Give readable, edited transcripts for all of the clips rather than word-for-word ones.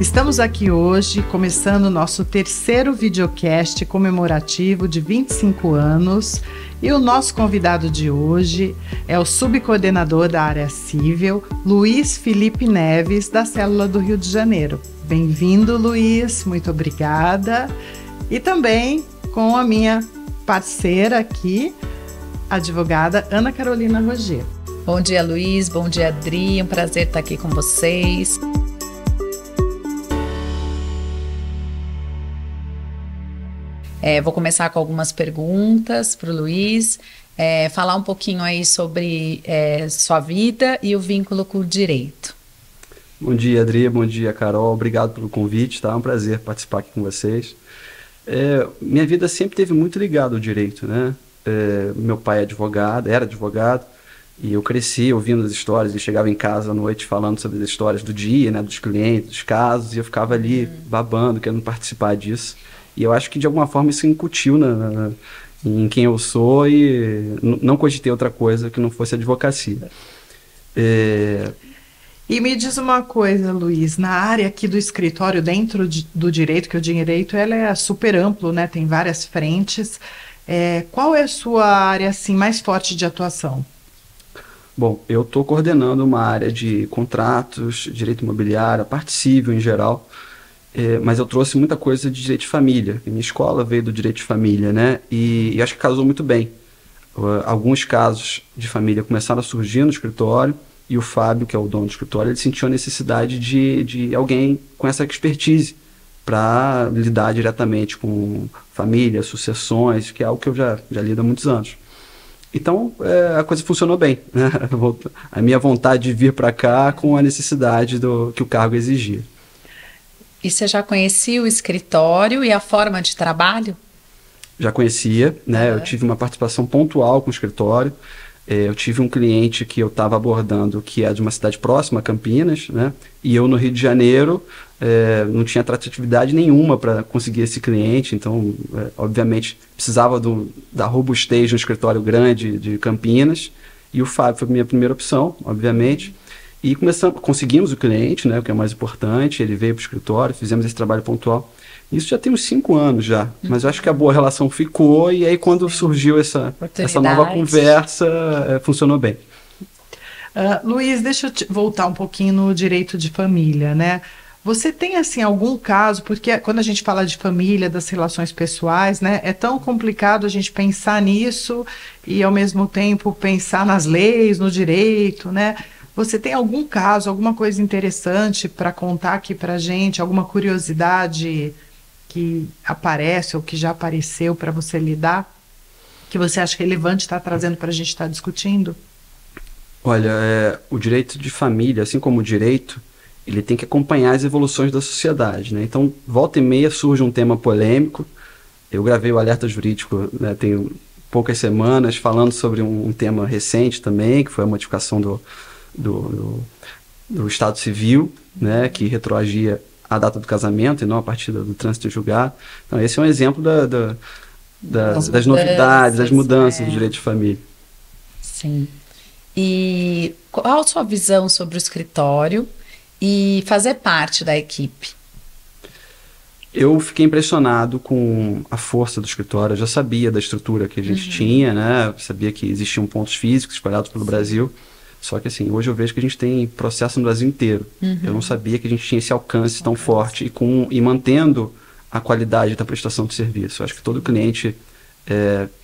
Estamos aqui hoje começando o nosso terceiro videocast comemorativo de 25 anos e o nosso convidado de hoje é o subcoordenador da área civil, Luiz Felipe Neves, da Célula do Rio de Janeiro. Bem-vindo, Luiz, muito obrigada. E também com a minha parceira aqui, a advogada Ana Carolina Roger. Bom dia, Luiz, bom dia, Adri, um prazer estar aqui com vocês. Vou começar com algumas perguntas para o Luiz, falar um pouquinho aí sobre sua vida e o vínculo com o direito. Bom dia, Adri, bom dia, Carol, obrigado pelo convite, tá? É um prazer participar aqui com vocês. Minha vida sempre teve muito ligada ao direito, né? Meu pai era advogado, e eu cresci ouvindo as histórias e chegava em casa à noite falando sobre as histórias do dia, né, dos clientes, dos casos, e eu ficava ali babando, querendo participar disso. E eu acho que de alguma forma isso incutiu em quem eu sou e não cogitei outra coisa que não fosse advocacia. E me diz uma coisa, Luiz, na área aqui do escritório, dentro do direito, que o direito ela é super amplo, né? Tem várias frentes. Qual é a sua área assim, mais forte de atuação? Bom, eu estou coordenando uma área de contratos, direito imobiliário, a parte civil em geral. Mas eu trouxe muita coisa de direito de família. Minha escola veio do direito de família, né? E acho que casou muito bem. Alguns casos de família começaram a surgir no escritório e o Fábio, que é o dono do escritório, ele sentiu a necessidade de alguém com essa expertise para lidar diretamente com família, sucessões, que é algo que eu já lido há muitos anos. Então, a coisa funcionou bem, né? A minha vontade de vir para cá com a necessidade que o cargo exigia. E você já conhecia o escritório e a forma de trabalho? Já conhecia, né? Eu tive uma participação pontual com o escritório. Eu tive um cliente que eu estava abordando que é de uma cidade próxima, Campinas, né? E eu no Rio de Janeiro não tinha atratividade nenhuma para conseguir esse cliente. Então, obviamente, precisava da robustez de um escritório grande de Campinas. E o Fábio foi a minha primeira opção, obviamente. E conseguimos o cliente, né, o que é mais importante, ele veio para o escritório, fizemos esse trabalho pontual. Isso já tem uns 5 anos já, mas eu acho que a boa relação ficou e aí quando surgiu essa nova conversa, funcionou bem. Luiz, deixa eu voltar um pouquinho no direito de família, né? Você tem, assim, algum caso, porque quando a gente fala de família, das relações pessoais, né, é tão complicado a gente pensar nisso e, ao mesmo tempo, pensar nas leis, no direito, né? Você tem algum caso, alguma coisa interessante para contar aqui para a gente, alguma curiosidade que aparece ou que já apareceu para você lidar, que você acha relevante estar trazendo para a gente estar discutindo? Olha, o direito de família, assim como o direito, ele tem que acompanhar as evoluções da sociedade, né? Então, volta e meia surge um tema polêmico. Eu gravei o Alerta Jurídico, né, tem poucas semanas, falando sobre um tema recente também, que foi a modificação do Estado Civil, né, que retroagia a data do casamento e não a partir do trânsito julgado. Então, esse é um exemplo das novidades, das mudanças do direito de família. Sim. E qual a sua visão sobre o escritório e fazer parte da equipe? Eu fiquei impressionado com a força do escritório. Eu já sabia da estrutura que a gente tinha, né? Eu sabia que existiam pontos físicos espalhados pelo Brasil. Só que assim, hoje eu vejo que a gente tem processo no Brasil inteiro. Eu não sabia que a gente tinha esse alcance tão forte e mantendo a qualidade da prestação de serviço. Eu acho que todo cliente,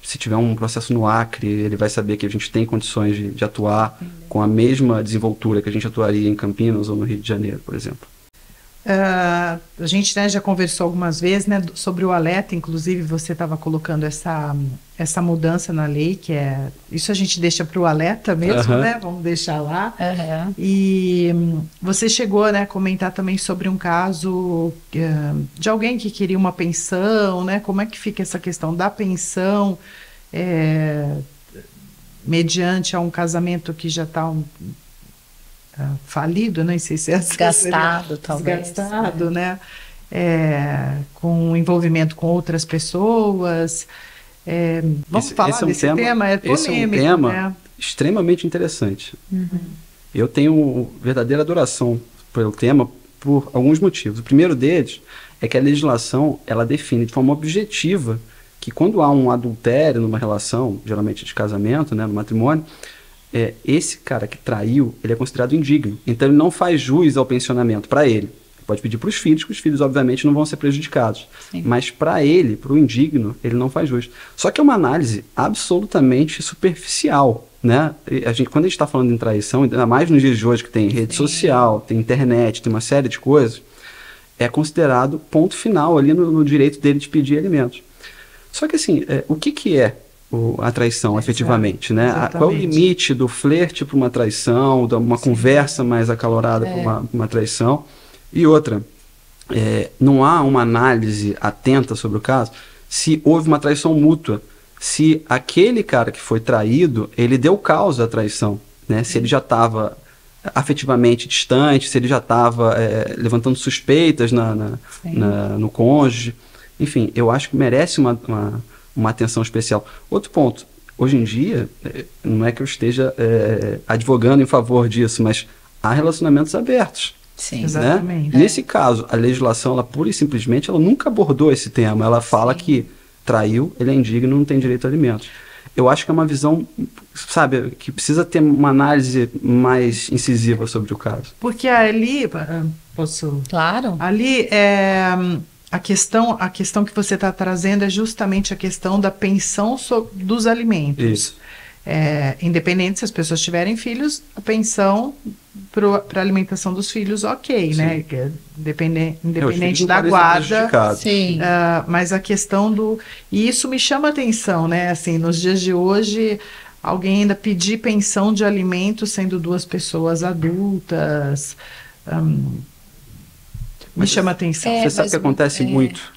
se tiver um processo no Acre, ele vai saber que a gente tem condições de atuar com a mesma desenvoltura que a gente atuaria em Campinas ou no Rio de Janeiro, por exemplo. A gente, né, já conversou algumas vezes, né, sobre o alerta, inclusive você estava colocando essa mudança na lei, que isso a gente deixa para o alerta mesmo, né, vamos deixar lá. E você chegou, né, a comentar também sobre um caso de alguém que queria uma pensão, né, como é que fica essa questão da pensão mediante a um casamento que já está falido, não sei se é desgastado, talvez. Desgastado, né? Com envolvimento com outras pessoas. Vamos falar desse tema? É polêmico, esse é um tema né? extremamente interessante. Eu tenho verdadeira adoração pelo tema, por alguns motivos. O primeiro deles é que a legislação, ela define de forma objetiva que quando há um adultério numa relação, geralmente de casamento, né, no matrimônio, esse cara que traiu, ele é considerado indigno. Então ele não faz jus ao pensionamento para ele. Pode pedir para os filhos, que os filhos obviamente não vão ser prejudicados. Sim. Mas para ele, para o indigno, ele não faz jus. Só que é uma análise absolutamente superficial, né? Quando a gente está falando em traição, ainda mais nos dias de hoje que tem rede social, tem internet, tem uma série de coisas, é considerado ponto final ali no direito dele de pedir alimentos. Só que assim, o que é a traição efetivamente, né? Qual é o limite do flerte para uma traição, de uma conversa mais acalorada para uma traição? E outra, não há uma análise atenta sobre o caso se houve uma traição mútua, se aquele cara que foi traído, ele deu causa à traição, né? Se ele já estava afetivamente distante, se ele já estava levantando suspeitas no cônjuge. Enfim, eu acho que merece uma atenção especial. Outro ponto, hoje em dia, não é que eu esteja advogando em favor disso, mas há relacionamentos abertos. Sim, exatamente. Né? Nesse caso, a legislação, ela pura e simplesmente, ela nunca abordou esse tema. Ela fala que traiu, ele é indigno, não tem direito a alimentos. Eu acho que é uma visão, sabe, que precisa ter uma análise mais incisiva sobre o caso. Porque ali, posso... Claro. Ali, a questão que você está trazendo é justamente a questão da pensão dos alimentos. Isso. Independente se as pessoas tiverem filhos, a pensão para a alimentação dos filhos, ok, sim, né? Independente da guarda. Sim. Mas a questão do... E isso me chama atenção, né? Assim, nos dias de hoje, alguém ainda pedir pensão de alimentos sendo duas pessoas adultas. Me chama atenção. Você sabe que acontece muito.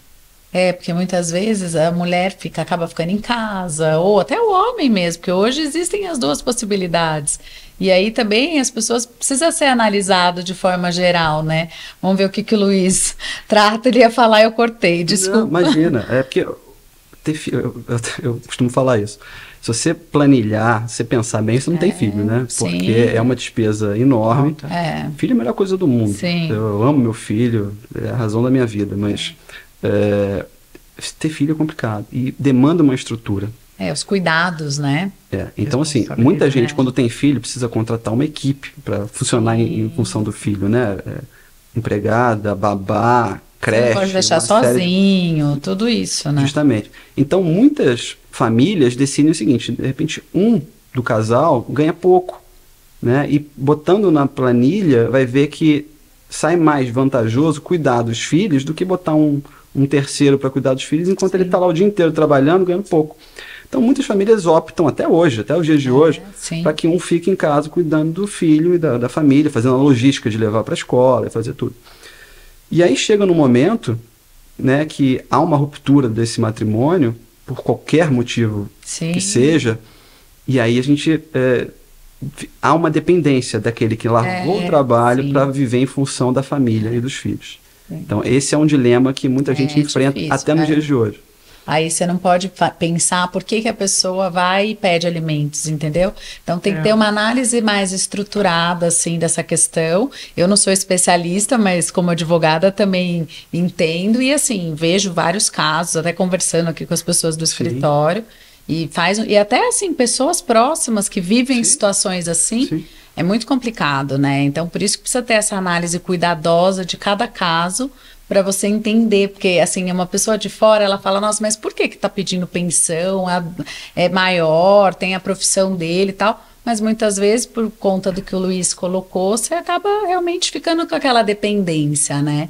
Porque muitas vezes a mulher acaba ficando em casa, ou até o homem mesmo, porque hoje existem as duas possibilidades. E aí também as pessoas precisam ser analisado de forma geral, né? Vamos ver o que o Luiz trata, ele ia falar, eu cortei, desculpa. Não, imagina, porque eu costumo falar isso. Se você planilhar, você pensar bem, você não tem filho, né? Porque é uma despesa enorme. Filho é a melhor coisa do mundo. Sim. Eu amo meu filho, é a razão da minha vida, mas ter filho é complicado e demanda uma estrutura. Os cuidados, né? Então, assim, muita gente, quando tem filho, precisa contratar uma equipe para funcionar em função do filho, né? Empregada, babá, creche. Você não pode deixar sozinho, tudo isso, né? Justamente. Então, muitas famílias decidem o seguinte: de repente, um do casal ganha pouco, né? E botando na planilha, vai ver que sai mais vantajoso cuidar dos filhos do que botar um terceiro para cuidar dos filhos, enquanto ele está lá o dia inteiro trabalhando, ganhando pouco. Então, muitas famílias optam até hoje, até os dias de hoje, para que um fique em casa cuidando do filho e da família, fazendo a logística de levar para a escola e fazer tudo. E aí chega no momento, né, que há uma ruptura desse matrimônio, por qualquer motivo que seja, e aí a gente... há uma dependência daquele que largou o trabalho para viver em função da família e dos filhos. Então, esse é um dilema que muita gente enfrenta até nos dias de hoje. Aí você não pode pensar por que a pessoa vai e pede alimentos, entendeu? Então tem que ter uma análise mais estruturada, assim, dessa questão. Eu não sou especialista, mas como advogada também entendo e, assim, vejo vários casos, até conversando aqui com as pessoas do escritório. E até, assim, pessoas próximas que vivem situações assim, é muito complicado, né? Então, por isso que precisa ter essa análise cuidadosa de cada caso, para você entender, porque assim, uma pessoa de fora, ela fala, nossa, mas por que tá pedindo pensão, é maior, tem a profissão dele e tal, mas muitas vezes, por conta do que o Luiz colocou, você acaba realmente ficando com aquela dependência, né?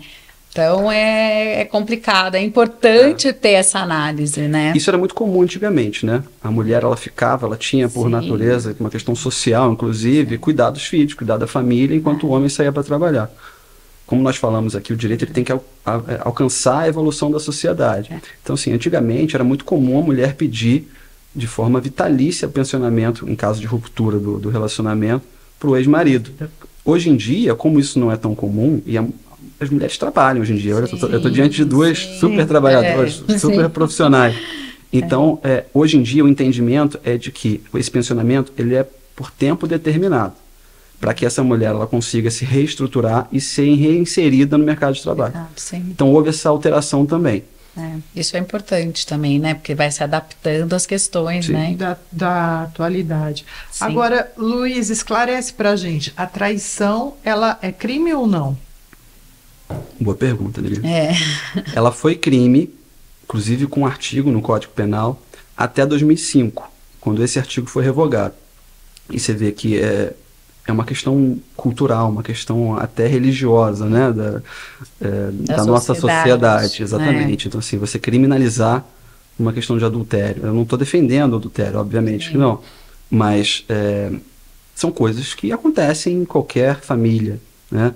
Então é complicado, é importante ter essa análise, né? Isso era muito comum antigamente, né? A mulher, ela tinha por natureza, uma questão social, inclusive, cuidar dos filhos, cuidar da família, enquanto o homem saía para trabalhar. Como nós falamos aqui, o direito ele tem que alcançar a evolução da sociedade. Então, assim, antigamente era muito comum a mulher pedir de forma vitalícia pensionamento, em caso de ruptura do relacionamento, para o ex-marido. Hoje em dia, como isso não é tão comum, e as mulheres trabalham hoje em dia. Eu estou diante de duas super trabalhadoras, super profissionais. Então, hoje em dia, o entendimento é de que esse pensionamento ele é por tempo determinado. para que essa mulher ela consiga se reestruturar e ser reinserida no mercado de trabalho. Sim. Então houve essa alteração também. Isso é importante também, né? Porque vai se adaptando às questões, Sim. né? Da atualidade. Sim. Agora, Luiz, esclarece para a gente, a traição, ela é crime ou não? Boa pergunta, Adri. É. Ela foi crime, inclusive com um artigo no Código Penal, até 2005, quando esse artigo foi revogado. E você vê que é uma questão cultural, uma questão até religiosa, né, da nossa sociedade, exatamente. Então, assim, você criminalizar uma questão de adultério. Eu não estou defendendo o adultério, obviamente que não, mas são coisas que acontecem em qualquer família, né?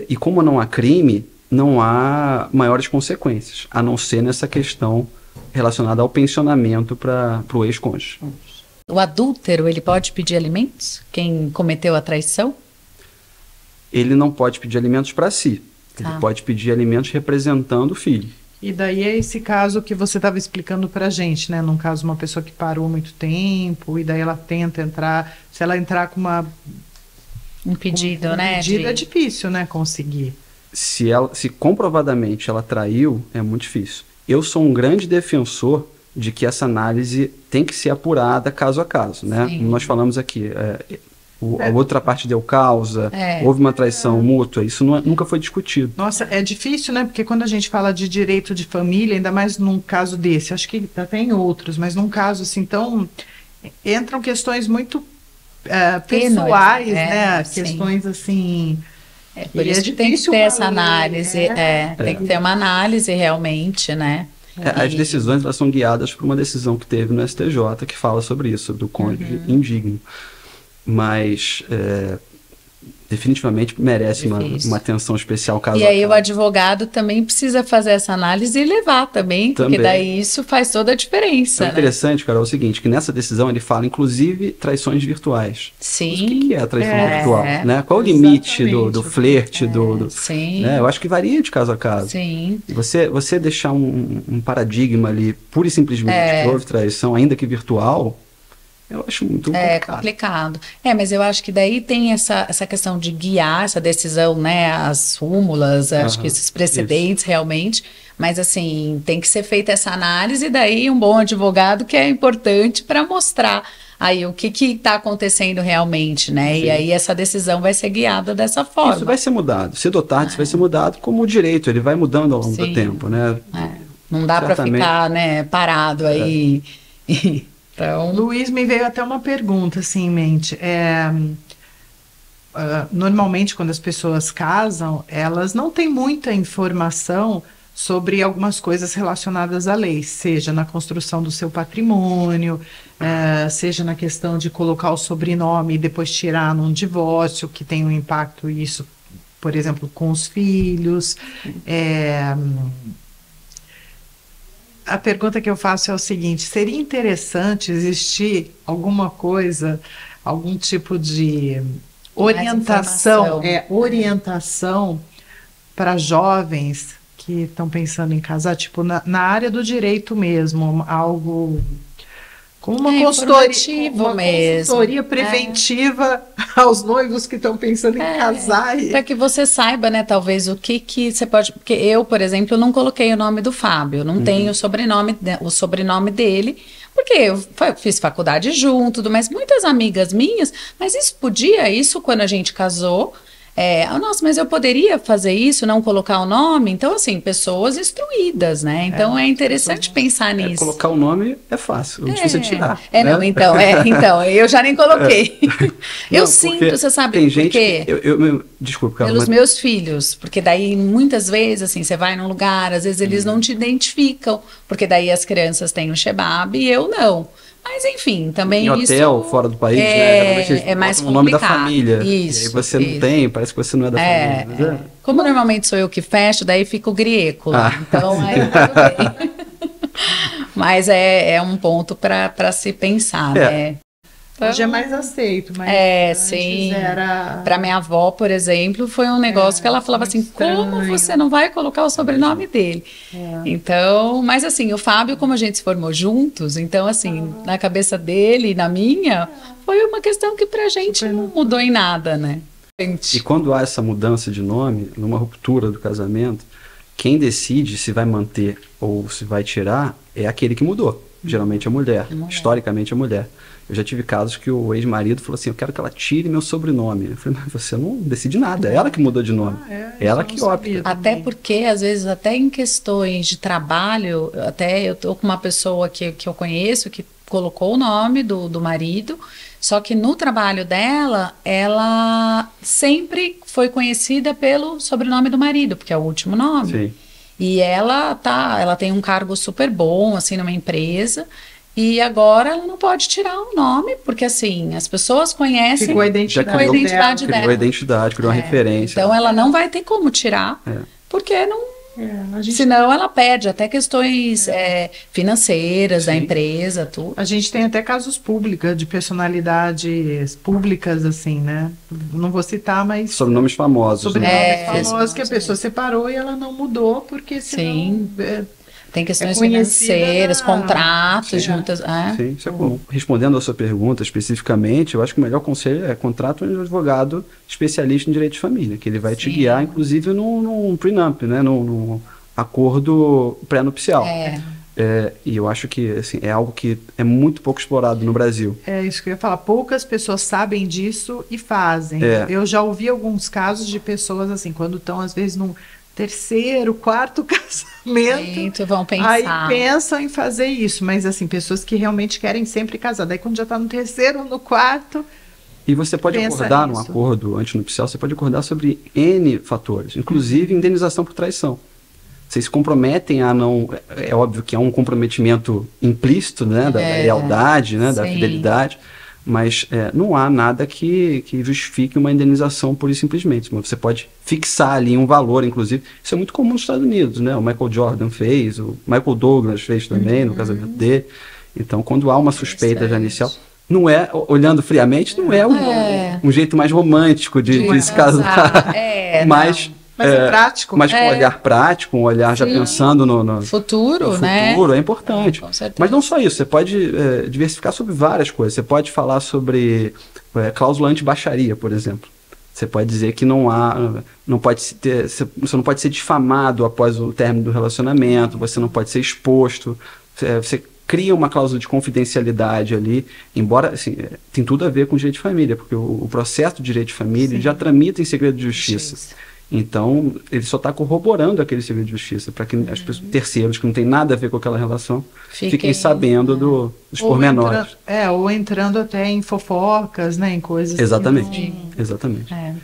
E como não há crime, não há maiores consequências, a não ser nessa questão relacionada ao pensionamento para o ex-cônjuge. O adúltero, ele pode pedir alimentos? Quem cometeu a traição? Ele não pode pedir alimentos para si. Ele pode pedir alimentos representando o filho. E daí é esse caso que você estava explicando para a gente, né? Num caso, uma pessoa que parou muito tempo e daí ela tenta entrar. Se ela entrar com um pedido, né? Pedido é difícil, né? Conseguir. Se comprovadamente ela traiu, é muito difícil. Eu sou um grande defensor de que essa análise tem que ser apurada caso a caso, né? Como nós falamos aqui, a outra parte deu causa, houve uma traição mútua, isso nunca foi discutido. Nossa, é difícil, né? Porque quando a gente fala de direito de família, ainda mais num caso desse, acho que até em outros, mas num caso assim, então, entram questões muito pessoais, né? Questões assim... por isso que tem que ter essa análise, tem que ter uma análise realmente, né? As decisões elas são guiadas por uma decisão que teve no STJ que fala sobre isso, do cônjuge indigno. Mas definitivamente merece uma atenção especial caso. E aí o advogado também precisa fazer essa análise e levar também, porque daí isso faz toda a diferença. É interessante, Carol, é o seguinte, que nessa decisão ele fala inclusive traições virtuais. Sim. Mas o que é a traição virtual? Né? Qual é o limite do flerte? Sim. Né? Eu acho que varia de caso a caso. Sim. Você deixar um paradigma ali, pura e simplesmente, que houve traição, ainda que virtual, eu acho muito complicado. É complicado. Mas eu acho que daí tem essa questão de guiar essa decisão, né? As súmulas, acho que esses precedentes realmente. Mas assim, tem que ser feita essa análise e daí um bom advogado que é importante para mostrar aí o que está acontecendo realmente, né? Sim. E aí essa decisão vai ser guiada dessa forma. Isso vai ser mudado. Cedo ou tarde isso vai ser mudado, como o direito, ele vai mudando ao longo do tempo, né? Não dá para ficar, né, parado aí. Então... Luiz, me veio até uma pergunta assim em mente. Normalmente, quando as pessoas casam, elas não têm muita informação sobre algumas coisas relacionadas à lei, seja na construção do seu patrimônio, seja na questão de colocar o sobrenome e depois tirar num divórcio, que tem um impacto isso, por exemplo, com os filhos. A pergunta que eu faço é o seguinte: seria interessante existir alguma coisa, algum tipo de orientação para jovens que estão pensando em casar, tipo na área do direito mesmo, algo como uma consultoria preventiva aos noivos que estão pensando em casar. Para que você saiba, né, talvez o que você pode... Porque eu, por exemplo, não coloquei o nome do Fábio, não tenho o sobrenome dele, porque eu fiz faculdade junto, tudo, mas muitas amigas minhas, mas isso quando a gente casou... nossa, mas eu poderia fazer isso, não colocar o nome? Então, assim, pessoas instruídas, né? Então, é interessante pensar nisso. Colocar o nome é fácil, não precisa tirar. Não, então, eu já nem coloquei. Eu sinto, você sabe, tem gente desculpa, Carol, pelos meus filhos, porque daí, muitas vezes, assim, você vai num lugar, às vezes eles não te identificam, porque daí as crianças têm o Shebab e eu não. Mas, enfim, também em hotel, fora do país, né? É mais complicado. O nome da família. Isso. E aí você não tem, parece que você não é da família. Como normalmente sou eu que fecho, daí fica o grieco lá. Então, aí tudo bem. Mas é um ponto para se pensar, né? Hoje é mais aceito, mas sim. era... Para minha avó, por exemplo, foi um negócio que ela falava assim, como você não vai colocar o sobrenome dele? Então, mas assim, o Fábio, como a gente se formou juntos, então assim, na cabeça dele e na minha, foi uma questão que pra gente não mudou em nada, né? E quando há essa mudança de nome, numa ruptura do casamento, quem decide se vai manter ou se vai tirar é aquele que mudou. Geralmente a mulher, historicamente a mulher. Eu já tive casos que o ex-marido falou assim, eu quero que ela tire meu sobrenome. Eu falei, mas você não decide nada, é ela que mudou de nome. Ela que opta. Até porque, às vezes, até em questões de trabalho, até eu tô com uma pessoa que eu conheço, que colocou o nome do marido, só que no trabalho dela, ela sempre foi conhecida pelo sobrenome do marido, porque é o último nome. Sim. E ela tem um cargo super bom, assim, numa empresa, e agora ela não pode tirar o nome, porque assim, as pessoas conhecem, ficou a identidade dela. Criou a identidade, criou uma referência. Então ela não vai ter como tirar, porque não... Senão ela perde até questões financeiras da empresa, tudo. A gente tem até casos públicos, de personalidades públicas, assim, né? Não vou citar, mas... Sobrenomes famosos. Sobrenomes famosos que a pessoa separou e ela não mudou, porque senão... Tem questões financeiras, contratos, juntas. Sim, isso é comum. Respondendo a sua pergunta especificamente, eu acho que o melhor conselho é contratar um advogado especialista em direito de família, que ele vai te guiar, inclusive, num prenup, né? Num acordo pré-nupcial. E eu acho que assim, é algo que é muito pouco explorado no Brasil. É isso que eu ia falar. Poucas pessoas sabem disso e fazem. Eu já ouvi alguns casos de pessoas assim, quando estão, às vezes, num terceiro, quarto casamento, vão pensar. Aí pensam em fazer isso, mas assim, pessoas que realmente querem sempre casar, daí quando já está no terceiro ou no quarto... E você pode acordar num acordo antinupcial, você pode acordar sobre N fatores, inclusive indenização por traição. Vocês se comprometem a não... É óbvio que é um comprometimento implícito, né, da lealdade, né, da fidelidade, mas não há nada que justifique uma indenização pura e simplesmente. Você pode fixar ali um valor, inclusive. Isso é muito comum nos Estados Unidos, né? O Michael Jordan fez, o Michael Douglas fez também no casamento dele. Então, quando há uma suspeita já inicial, não é, olhando friamente, não é um jeito mais romântico de se casar. Mas é prático. Mas com um olhar prático, um olhar já pensando no futuro, né? É importante. Mas não só isso, você pode diversificar sobre várias coisas. Você pode falar sobre cláusula anti-baixaria, por exemplo. Você pode dizer que você não pode ser difamado após o término do relacionamento, você não pode ser exposto, você cria uma cláusula de confidencialidade ali, embora, assim, tem tudo a ver com o direito de família, porque o processo de direito de família já tramita em segredo de justiça. Então, ele só está corroborando aquele segredo de justiça, para que as pessoas, terceiros que não tem nada a ver com aquela relação fiquem sabendo dos pormenores. Ou entrando até em fofocas, né, em coisas... Exatamente.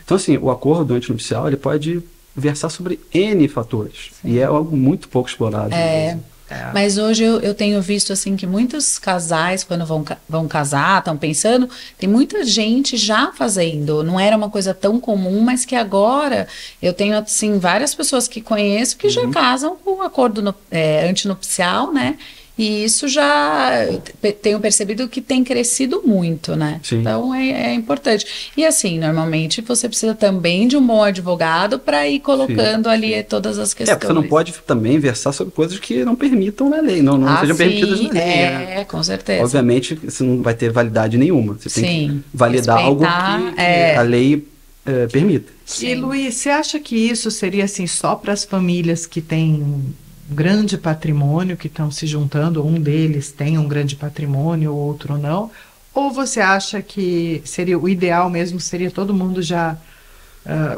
Então, assim, o acordo antinupcial, ele pode versar sobre N fatores, e é algo muito pouco explorado. Mas hoje eu tenho visto assim que muitos casais, quando vão casar, estão pensando, tem muita gente já fazendo. Não era uma coisa tão comum, mas que agora eu tenho assim várias pessoas que conheço que já casam com um acordo antinupcial, né? E isso já tenho percebido que tem crescido muito, né? Sim. Então é importante. E assim, normalmente você precisa também de um bom advogado para ir colocando ali todas as questões. Porque você não pode também versar sobre coisas que não permitam na lei, não sejam permitidas na lei. Né? Com certeza. Obviamente, você não vai ter validade nenhuma. Você tem que validar algo que a lei permita. E Luiz, você acha que isso seria assim só para as famílias que têm grande patrimônio, que estão se juntando, um deles tem um grande patrimônio, o outro não? Ou você acha que seria o ideal mesmo, seria todo mundo já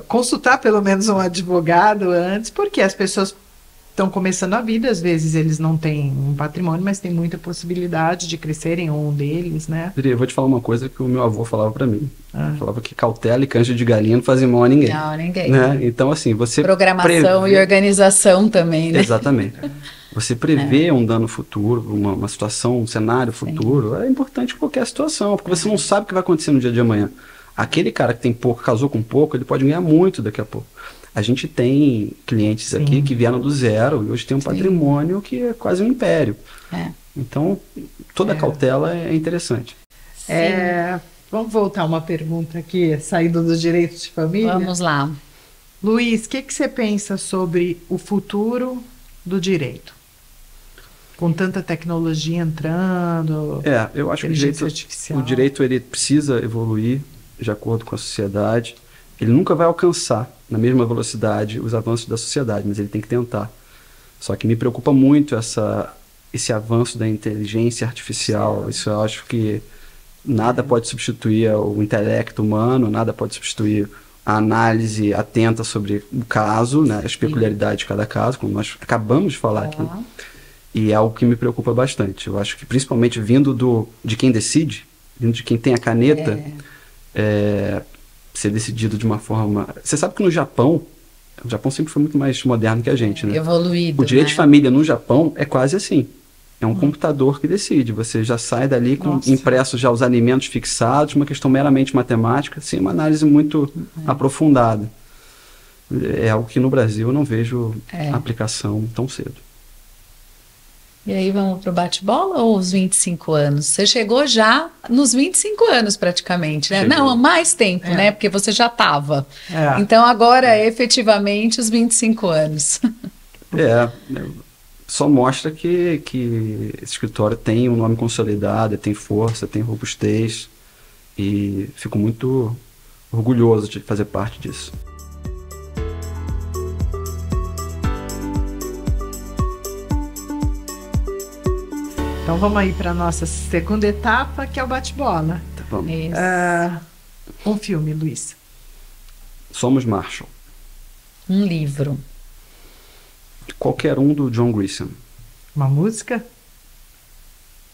consultar pelo menos um advogado antes, porque as pessoas estão começando a vida, às vezes eles não têm um patrimônio, mas tem muita possibilidade de crescerem um deles, né? Eu vou te falar uma coisa que o meu avô falava para mim. Falava que cautela e canja de galinha não fazem mal a ninguém. Não, ninguém. Né? Então, assim, você... Programação e organização também, né? Exatamente. Você prevê um dano futuro, uma situação, um cenário futuro, é importante em qualquer situação, porque você não sabe o que vai acontecer no dia de amanhã. Aquele cara que tem pouco, casou com pouco, ele pode ganhar muito daqui a pouco. A gente tem clientes aqui que vieram do zero e hoje tem um patrimônio que é quase um império. Então, toda cautela é interessante. Vamos voltar uma pergunta aqui, saindo do direito de família? Vamos lá. Luiz, o que você pensa sobre o futuro do direito? Com tanta tecnologia entrando, eu acho que artificial. o direito ele precisa evoluir de acordo com a sociedade. Ele nunca vai alcançar na mesma velocidade os avanços da sociedade, mas ele tem que tentar. Só que me preocupa muito esse avanço da inteligência artificial. Sim. Isso eu acho que nada pode substituir o intelecto humano, nada pode substituir a análise atenta sobre o caso, né, as peculiaridades de cada caso, como nós acabamos de falar aqui. E é algo que me preocupa bastante. Eu acho que principalmente vindo de quem decide, vindo de quem tem a caneta, ser decidido de uma forma... Você sabe que no Japão, o Japão sempre foi muito mais moderno que a gente, né? Evoluído, o direito de família no Japão é quase assim. É um computador que decide. Você já sai dali com impressos já os alimentos fixados, uma questão meramente matemática, sem uma análise muito aprofundada. É algo que no Brasil eu não vejo aplicação tão cedo. E aí vamos para o bate-bola ou os 25 anos? Você chegou já nos 25 anos praticamente, né? Chegou. Não, mais tempo, né? Porque você já estava. Então agora efetivamente os 25 anos. Só mostra que esse escritório tem um nome consolidado, tem força, tem robustez, e fico muito orgulhoso de fazer parte disso. Então vamos aí para a nossa segunda etapa, que é o bate-bola. Tá, vamos. Um filme, Luiz. Somos Marshall. Um livro. Qualquer um do John Grisham. Uma música?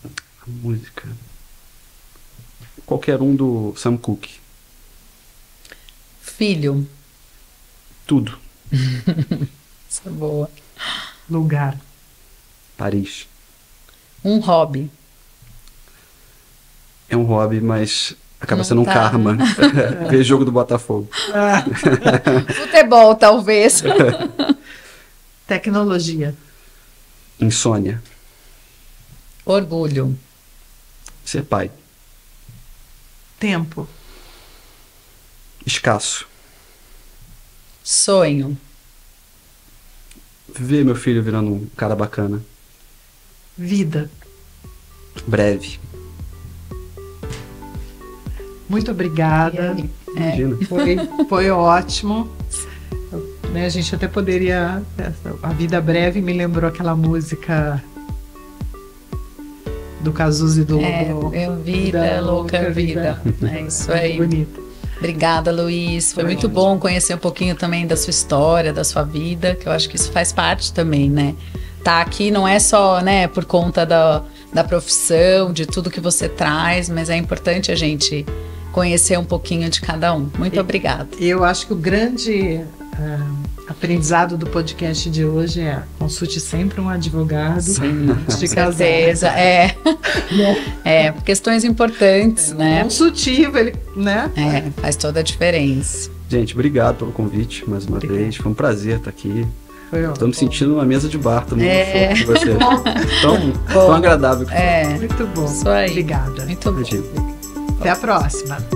A música. Qualquer um do Sam Cooke. Filho. Tudo. Isso é boa. Lugar. Paris. Um hobby. É um hobby, mas acaba sendo um karma. Ver jogo do Botafogo. Futebol, talvez. Tecnologia. Insônia. Orgulho. Ser pai. Tempo. Escasso. Sonho. Ver meu filho virando um cara bacana. Vida. Breve. Muito obrigada. Imagina. Foi ótimo. Né, a gente até poderia... A Vida Breve me lembrou aquela música do Cazuza e do Lobo. Vida, louca vida. É isso aí. Bonito. Obrigada, Luiz. Foi muito bom conhecer um pouquinho também da sua história, da sua vida, que eu acho que isso faz parte também, né? Tá aqui não é só, né, por conta da profissão, de tudo que você traz, mas é importante a gente conhecer um pouquinho de cada um. Muito obrigada. Eu acho que o grande aprendizado do podcast de hoje é: consulte sempre um advogado. Sim, de certeza. Questões importantes, né? Consultivo, ele, né? Faz toda a diferença. Gente, obrigado pelo convite mais uma vez. Foi um prazer estar aqui. Estou me sentindo numa mesa de bar também. Com você. Tão agradável. Muito bom. Isso aí. Obrigada. Muito bom. Até a próxima.